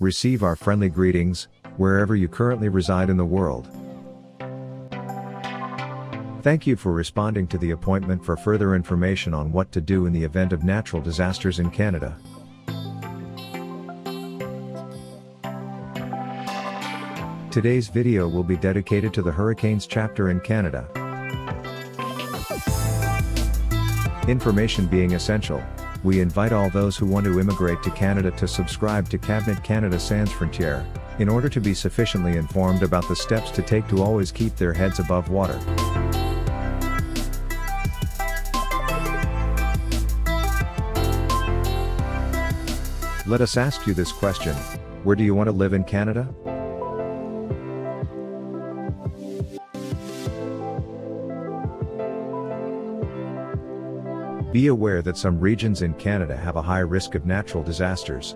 Receive our friendly greetings, wherever you currently reside in the world. Thank you for responding to the appointment for further information on what to do in the event of natural disasters in Canada. Today's video will be dedicated to the Hurricanes chapter in Canada. Information being essential, we invite all those who want to immigrate to Canada to subscribe to Canada Sans Frontière, in order to be sufficiently informed about the steps to take to always keep their heads above water. Let us ask you this question: where do you want to live in Canada? Be aware that some regions in Canada have a high risk of natural disasters.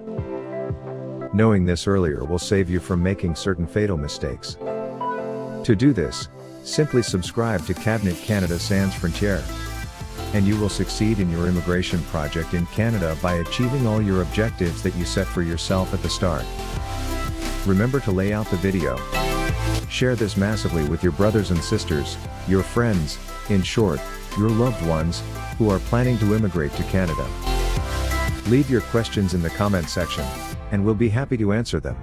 Knowing this earlier will save you from making certain fatal mistakes. To do this, simply subscribe to Canada Sans Frontière, and you will succeed in your immigration project in Canada by achieving all your objectives that you set for yourself at the start. Remember to lay out the video. Share this massively with your brothers and sisters, your friends, in short, your loved ones, who are planning to immigrate to Canada. Leave your questions in the comment section, and we'll be happy to answer them.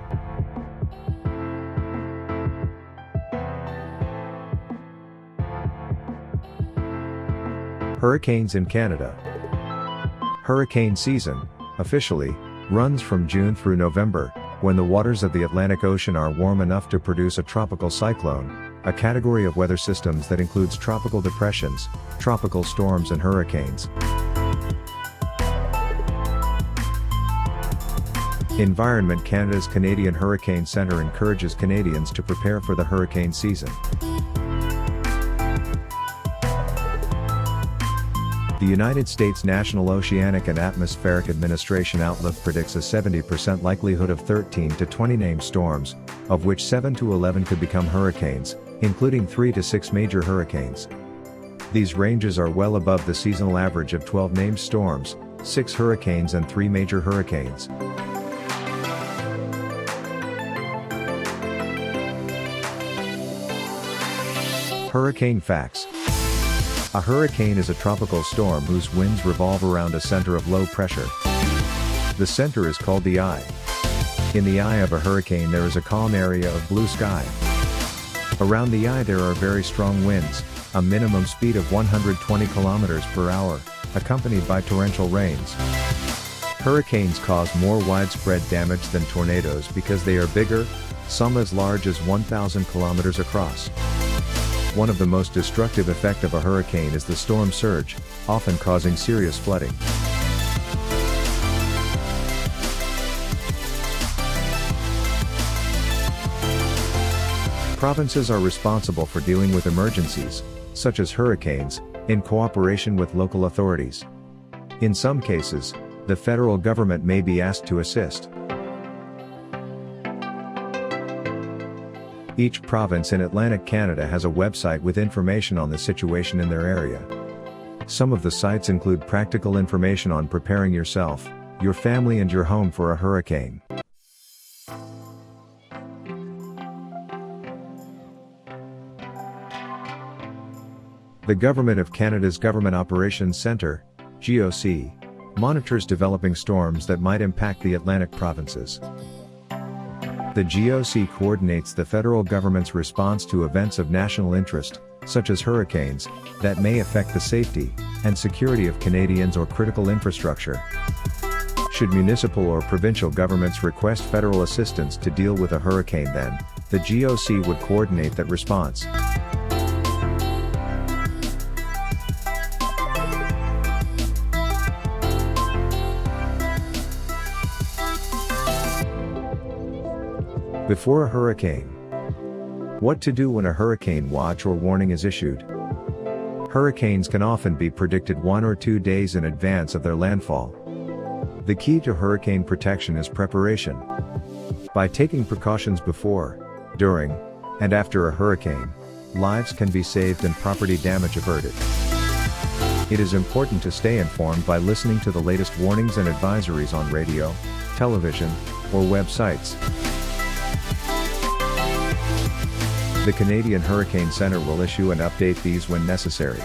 Hurricanes in Canada. Hurricane season, officially, runs from June through November, when the waters of the Atlantic Ocean are warm enough to produce a tropical cyclone, a category of weather systems that includes tropical depressions, tropical storms and hurricanes. Environment Canada's Canadian Hurricane Centre encourages Canadians to prepare for the hurricane season. The United States National Oceanic and Atmospheric Administration Outlook predicts a 70% likelihood of 13 to 20 named storms, of which 7 to 11 could become hurricanes, including 3 to 6 major hurricanes. These ranges are well above the seasonal average of 12 named storms, 6 hurricanes and 3 major hurricanes. Hurricane facts. A hurricane is a tropical storm whose winds revolve around a center of low pressure. The center is called the eye. In the eye of a hurricane there is a calm area of blue sky. Around the eye there are very strong winds, a minimum speed of 120 kilometers per hour, accompanied by torrential rains. Hurricanes cause more widespread damage than tornadoes because they are bigger, some as large as 1,000 kilometers across. One of the most destructive effects of a hurricane is the storm surge, often causing serious flooding. Provinces are responsible for dealing with emergencies, such as hurricanes, in cooperation with local authorities. In some cases, the federal government may be asked to assist. Each province in Atlantic Canada has a website with information on the situation in their area. Some of the sites include practical information on preparing yourself, your family and your home for a hurricane. The Government of Canada's Government Operations Centre, GOC, monitors developing storms that might impact the Atlantic provinces. The GOC coordinates the federal government's response to events of national interest, such as hurricanes, that may affect the safety and security of Canadians or critical infrastructure. Should municipal or provincial governments request federal assistance to deal with a hurricane, then, the GOC would coordinate that response. Before a hurricane. What to do when a hurricane watch or warning is issued. Hurricanes can often be predicted 1 or 2 days in advance of their landfall. The key to hurricane protection is preparation. By taking precautions before, during, and after a hurricane, lives can be saved and property damage averted. It is important to stay informed by listening to the latest warnings and advisories on radio, television, or websites. The Canadian Hurricane Center will issue and update these when necessary.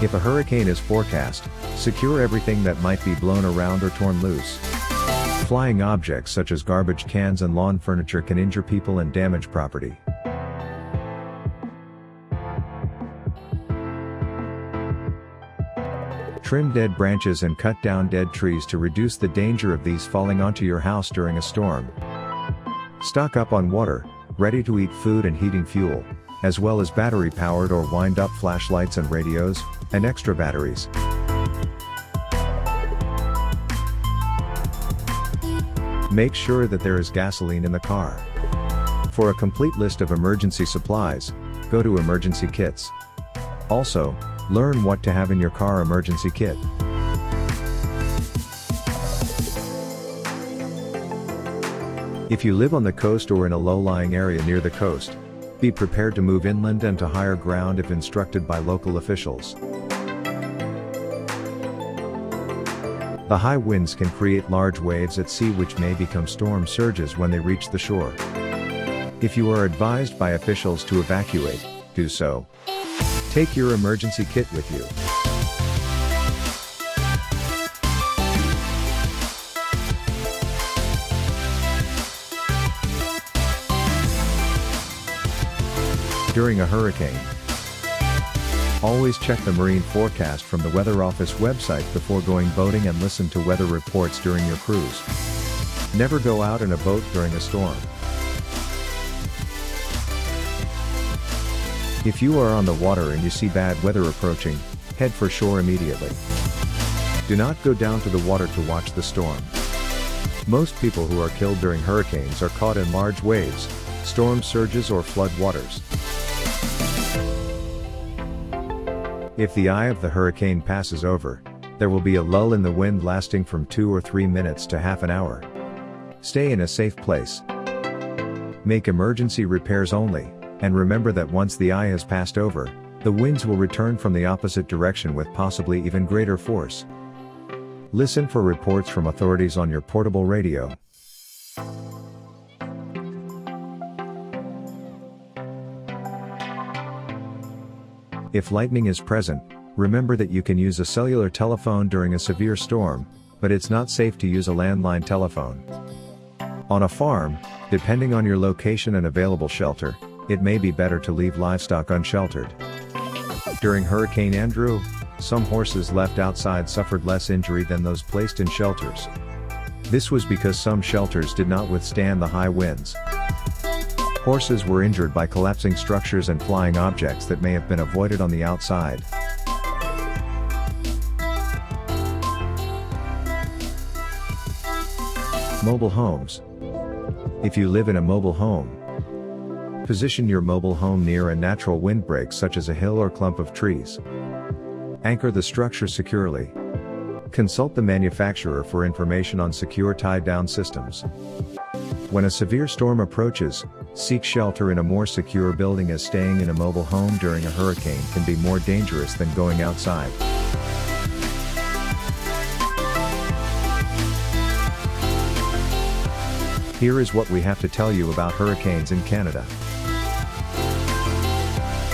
If a hurricane is forecast, secure everything that might be blown around or torn loose. Flying objects such as garbage cans and lawn furniture can injure people and damage property. Trim dead branches and cut down dead trees to reduce the danger of these falling onto your house during a storm. Stock up on water, ready-to-eat food and heating fuel, as well as battery-powered or wind-up flashlights and radios, and extra batteries. Make sure that there is gasoline in the car. For a complete list of emergency supplies, go to Emergency Kits. Also, learn what to have in your car emergency kit. If you live on the coast or in a low-lying area near the coast, be prepared to move inland and to higher ground if instructed by local officials. The high winds can create large waves at sea which may become storm surges when they reach the shore. If you are advised by officials to evacuate, do so. Take your emergency kit with you. During a hurricane, always check the marine forecast from the Weather Office website before going boating and listen to weather reports during your cruise. Never go out in a boat during a storm. If you are on the water and you see bad weather approaching, head for shore immediately. Do not go down to the water to watch the storm. Most people who are killed during hurricanes are caught in large waves, storm surges or flood waters. If the eye of the hurricane passes over, there will be a lull in the wind lasting from 2 or 3 minutes to half an hour. Stay in a safe place. Make emergency repairs only, and remember that once the eye has passed over, the winds will return from the opposite direction with possibly even greater force. Listen for reports from authorities on your portable radio. If lightning is present, remember that you can use a cellular telephone during a severe storm, but it's not safe to use a landline telephone. On a farm, depending on your location and available shelter, it may be better to leave livestock unsheltered. During Hurricane Andrew, some horses left outside suffered less injury than those placed in shelters. This was because some shelters did not withstand the high winds. Horses were injured by collapsing structures and flying objects that may have been avoided on the outside. Mobile homes. If you live in a mobile home, position your mobile home near a natural windbreak such as a hill or clump of trees. Anchor the structure securely. Consult the manufacturer for information on secure tie-down systems. When a severe storm approaches, seek shelter in a more secure building as staying in a mobile home during a hurricane can be more dangerous than going outside. Here is what we have to tell you about hurricanes in Canada.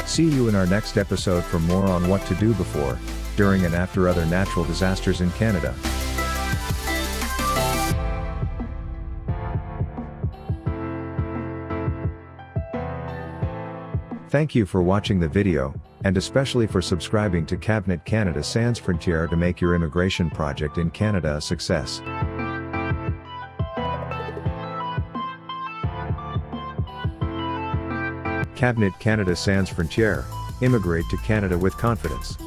See you in our next episode for more on what to do before, during and after other natural disasters in Canada. Thank you for watching the video, and especially for subscribing to Canada Sans Frontière to make your immigration project in Canada a success. Canada Sans Frontière, immigrate to Canada with confidence.